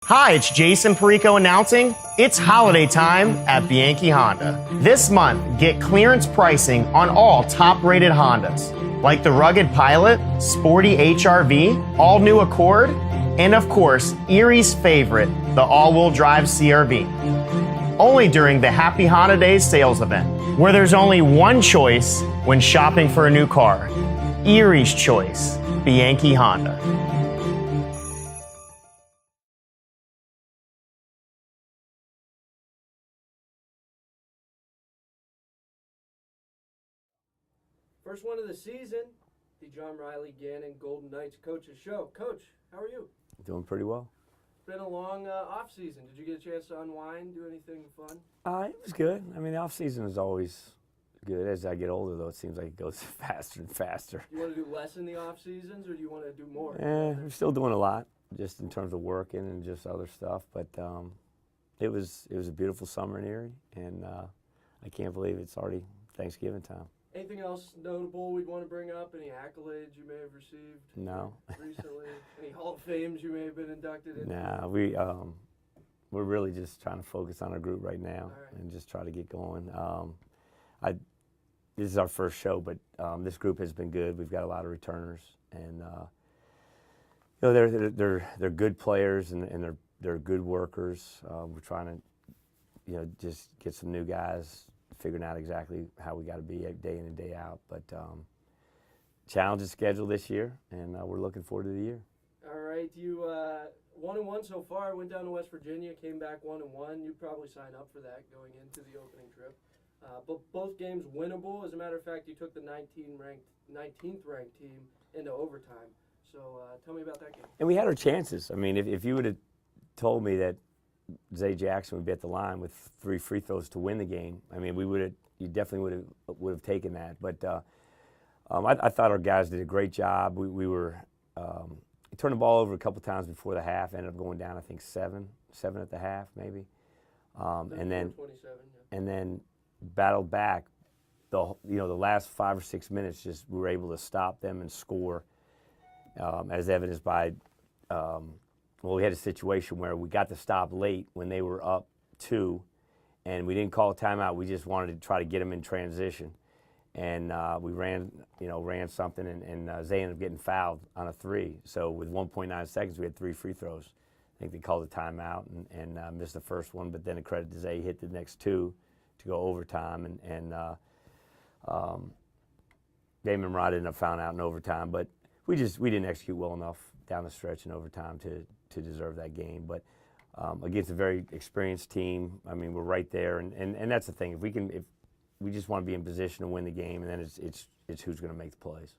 Hi, it's Jason Perico announcing it's holiday time at Bianchi Honda. This month, get clearance pricing on all top-rated Hondas, like the rugged Pilot, sporty HRV, all-new Accord, and of course, Erie's favorite, the all-wheel drive CRV. Only during the Happy Honda Days sales event, where there's only one choice when shopping for a new car. Erie's choice, Bianchi Honda. First one of the season, the John Reilly Gannon Golden Knights Coach's Show. Coach, how are you? Doing pretty well. It's been a long off season. Did you get a chance to unwind, do anything fun? It was good. I mean, the off season is always good. As I get older, though, it seems like it goes faster and faster. Do you want to do less in the off seasons, or do you want to do more? We're still doing a lot, just in terms of working and just other stuff. But it was a beautiful summer in Erie, and I can't believe it's already Thanksgiving time. Anything else notable we'd want to bring up? Any accolades you may have received? No. Recently? Any Hall of Fames you may have been inducted into? Nah, we're really just trying to focus on our group right now and just try to get going. This is our first show, but this group has been good. We've got a lot of returners, and you know they're good players and they're good workers. We're trying to just get some new guys, figuring out exactly how we got to be day in and day out. But challenge is scheduled this year, and we're looking forward to the year. All right, you 1-1 so far. Went down to West Virginia, came back 1-1. You'd probably sign up for that going into the opening trip. But both games winnable. As a matter of fact, you took the 19th ranked team into overtime. So tell me about that game. And we had our chances. I mean, if you would have told me that Zay Jackson would be at the line with 3 free throws to win the game, I mean, you definitely would have taken that. But I thought our guys did a great job. We turned the ball over a couple times before the half. Ended up going down, I think, seven at the half, maybe. And then battled back. The last 5 or 6 minutes, just we were able to stop them and score, as evidenced by. We had a situation where we got the stop late when they were up 2, and we didn't call a timeout. We just wanted to try to get them in transition, and we ran something, and Zay ended up getting fouled on a 3. So with 1.9 seconds, we had 3 free throws. I think they called a timeout and missed the first one, but then a credit to Zay, hit the next 2 to go overtime, and Damon Rod ended up fouling out in overtime, but we didn't execute well enough down the stretch in overtime to deserve that game. But against a very experienced team, I mean, we're right there, and that's the thing. If we just want to be in position to win the game, and then it's who's going to make the plays.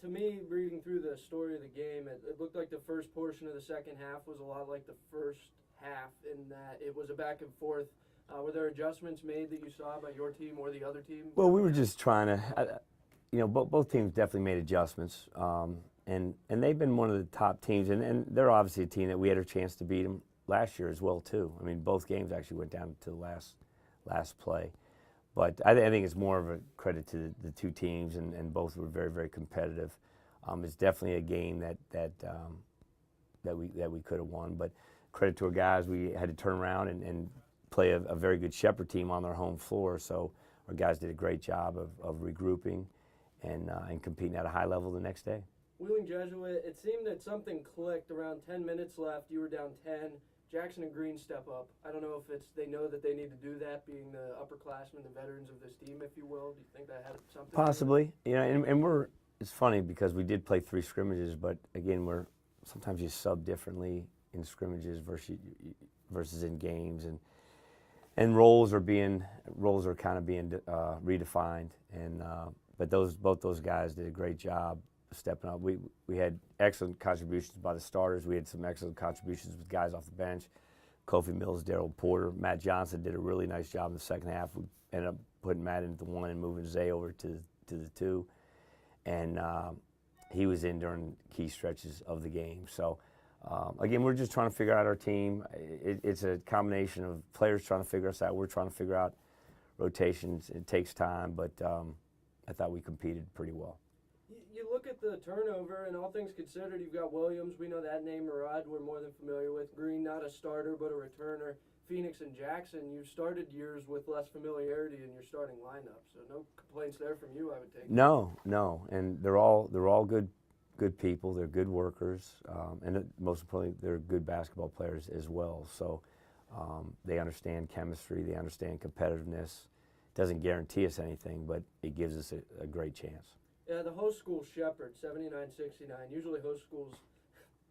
To me, reading through the story of the game, it looked like the first portion of the second half was a lot like the first half in that it was a back and forth. Were there adjustments made that you saw by your team or the other team? Well, we were just trying to, both teams definitely made adjustments. And they've been one of the top teams, and they're obviously a team that we had a chance to beat them last year as well too. I mean, both games actually went down to the last play. But I think it's more of a credit to the two teams, and both were very, very competitive. It's definitely a game that we could have won. But credit to our guys, we had to turn around and play a very good Shepherd team on their home floor. So our guys did a great job of regrouping and competing at a high level the next day. Wheeling Jesuit, it seemed that something clicked around 10 minutes left. You were down 10. Jackson and Green step up. I don't know if they know that they need to do that, being the upperclassmen, the veterans of this team, if you will. Do you think that had something Possibly. And it's funny because we did play 3 scrimmages, but again, sometimes you sub differently in scrimmages versus in games, and roles are kind of being redefined, and but both those guys did a great job stepping up. We had excellent contributions by the starters. We had some excellent contributions with guys off the bench. Kofi Mills, Daryl Porter, Matt Johnson did a really nice job in the second half. We ended up putting Matt into the 1 and moving Zay over to the 2, and he was in during key stretches of the game. So again, we're just trying to figure out our team. It's a combination of players trying to figure us out. We're trying to figure out rotations. It takes time, but I thought we competed pretty well. You look look at the turnover, and all things considered, you've got Williams. We know that name. Murad, we're more than familiar with. Green, not a starter, but a returner. Phoenix and Jackson, you've started years with less familiarity in your starting lineup, so no complaints there from you, I would take. No, and they're all good people. They're good workers, and most importantly, they're good basketball players as well. So they understand chemistry. They understand competitiveness. Doesn't guarantee us anything, but it gives us a great chance. Yeah, the host school Shepherd, 79-69. Usually host schools,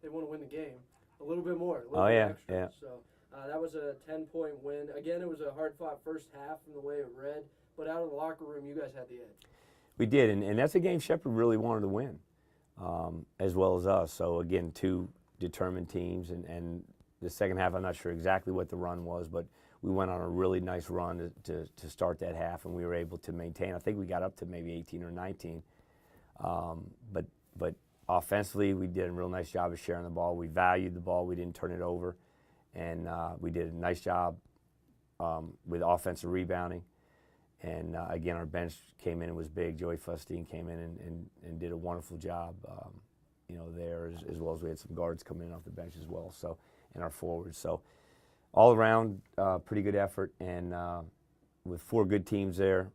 they want to win the game a little bit more. A little bit extra. Yeah. So that was a 10-point win. Again, it was a hard-fought first half from the way it read, but out of the locker room, you guys had the edge. We did, and that's a game Shepherd really wanted to win, as well as us. So again, two determined teams, and the second half, I'm not sure exactly what the run was, but we went on a really nice run to start that half, and we were able to maintain. I think we got up to maybe 18 or 19. But offensively, we did a real nice job of sharing the ball. We valued the ball. We didn't turn it over. And we did a nice job with offensive rebounding. And again, our bench came in and was big. Joey Fustine came in and did a wonderful job, there, as well as we had some guards coming in off the bench as well, so, and our forwards. So all around, pretty good effort. And with four good teams there,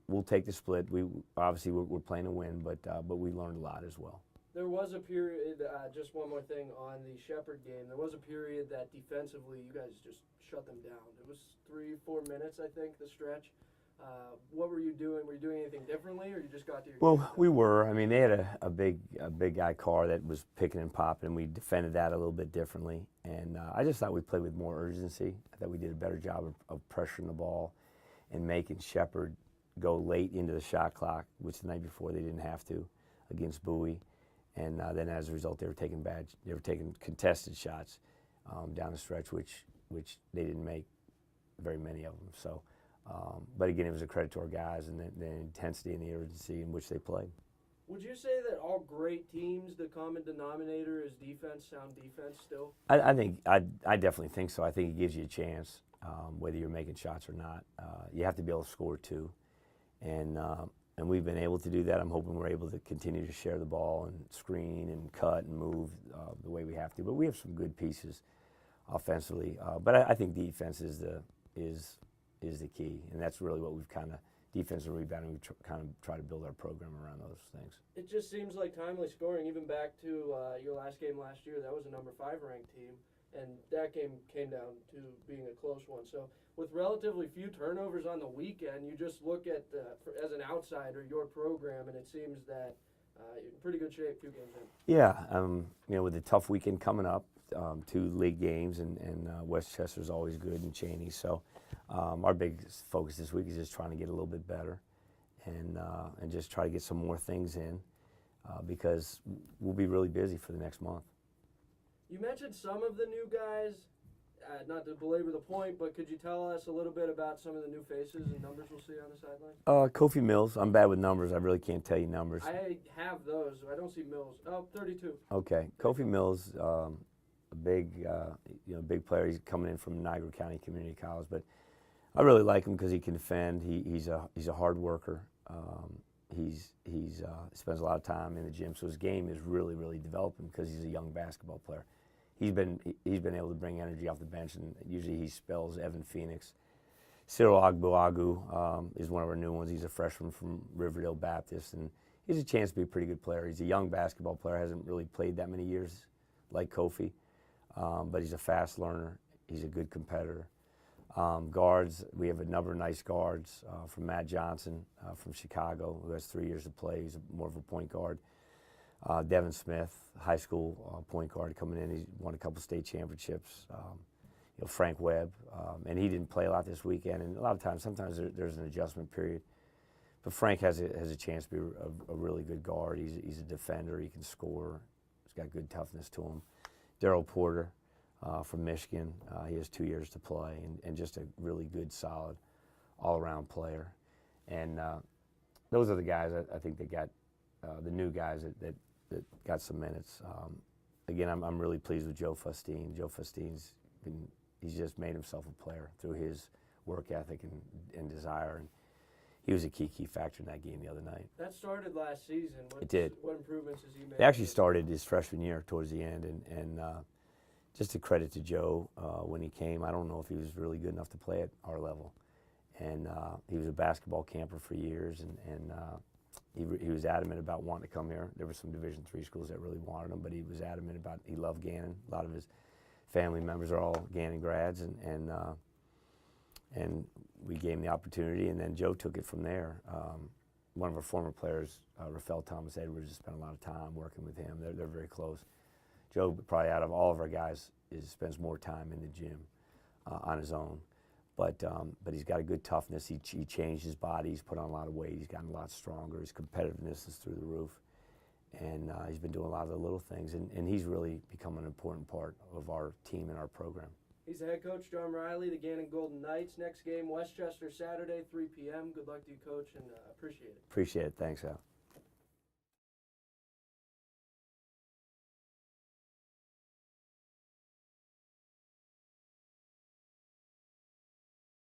we'll take the split. Obviously we're playing to win, but we learned a lot as well. There was a period, just one more thing on the Shepherd game, there was a period that defensively you guys just shut them down. It was 3-4 minutes, I think, the stretch. What were you doing? Were you doing anything differently, or you just got to your game? Well, we were. I mean, they had a big guy car that was picking and popping, and we defended that a little bit differently. And I just thought we played with more urgency. I thought we did a better job of pressuring the ball and making Shepherd go late into the shot clock, which the night before they didn't have to against Bowie. And then as a result, they were taking contested shots down the stretch, which they didn't make very many of them. So, but again, it was a credit to our guys and the intensity and the urgency in which they played. Would you say that all great teams, the common denominator is defense, sound defense still? I definitely think so. I think it gives you a chance, whether you're making shots or not. You have to be able to score too. And we've been able to do that. I'm hoping we're able to continue to share the ball and screen and cut and move the way we have to. But we have some good pieces offensively. But I think defense is the key, and that's really what we've kind of defense and rebounding. We kind of try to build our program around those things. It just seems like timely scoring. Even back to your last game last year, that was a number 5 ranked team, and that game came down to being a close one. So with relatively few turnovers on the weekend, you just look at, as an outsider, your program, and it seems that you're in pretty good shape 2 games in. Yeah, with the tough weekend coming up, 2 league games, and Westchester's always good, and Cheney. So our big focus this week is just trying to get a little bit better and just try to get some more things in because we'll be really busy for the next month. You mentioned some of the new guys. Not to belabor the point, but could you tell us a little bit about some of the new faces and numbers we'll see on the sideline? Kofi Mills. I'm bad with numbers. I really can't tell you numbers. I have those. I don't see Mills. Oh, 32. Okay. Kofi Mills, a big player. He's coming in from Niagara County Community College, but I really like him because he can defend. He's a hard worker. He spends a lot of time in the gym, so his game is really developing because he's a young basketball player. He's been able to bring energy off the bench, and usually he spells Evan Phoenix. Cyril Agbuagu is one of our new ones. He's a freshman from Riverdale Baptist, and he has a chance to be a pretty good player. He's a young basketball player, hasn't really played that many years like Kofi, but he's a fast learner. He's a good competitor. Guards, we have a number of nice guards from Matt Johnson from Chicago, who has 3 years to play. He's more of a point guard. Devin Smith, high school point guard, coming in. He's won a couple state championships. Frank Webb, and he didn't play a lot this weekend. And a lot of times, sometimes there's an adjustment period. But Frank has a chance to be a really good guard. He's a defender. He can score. He's got good toughness to him. Darryl Porter from Michigan. He has 2 years to play, and just a really good, solid, all-around player. And those are the guys I think that got the new guys that got some minutes. Again, I'm really pleased with Joe Fustine. Joe Fustine's he's just made himself a player through his work ethic and desire. And he was a key factor in that game the other night. That started last season. It did. What improvements has he made? It actually started his freshman year towards the end, and just a credit to Joe when he came. I don't know if he was really good enough to play at our level, and he was a basketball camper for years, and he was adamant about wanting to come here. There were some Division III schools that really wanted him, but he was adamant about he loved Gannon. A lot of his family members are all Gannon grads, and we gave him the opportunity, and then Joe took it from there. One of our former players, Rafael Thomas Edwards, has spent a lot of time working with him. They're very close. Joe, probably out of all of our guys, spends more time in the gym on his own. But he's got a good toughness. He changed his body. He's put on a lot of weight. He's gotten a lot stronger. His competitiveness is through the roof. And he's been doing a lot of the little things. And he's really become an important part of our team and our program. He's the head coach, John Reilly, the Gannon Golden Knights. Next game, Westchester, Saturday, 3 p.m. Good luck to you, Coach, and appreciate it. Appreciate it. Thanks, Al.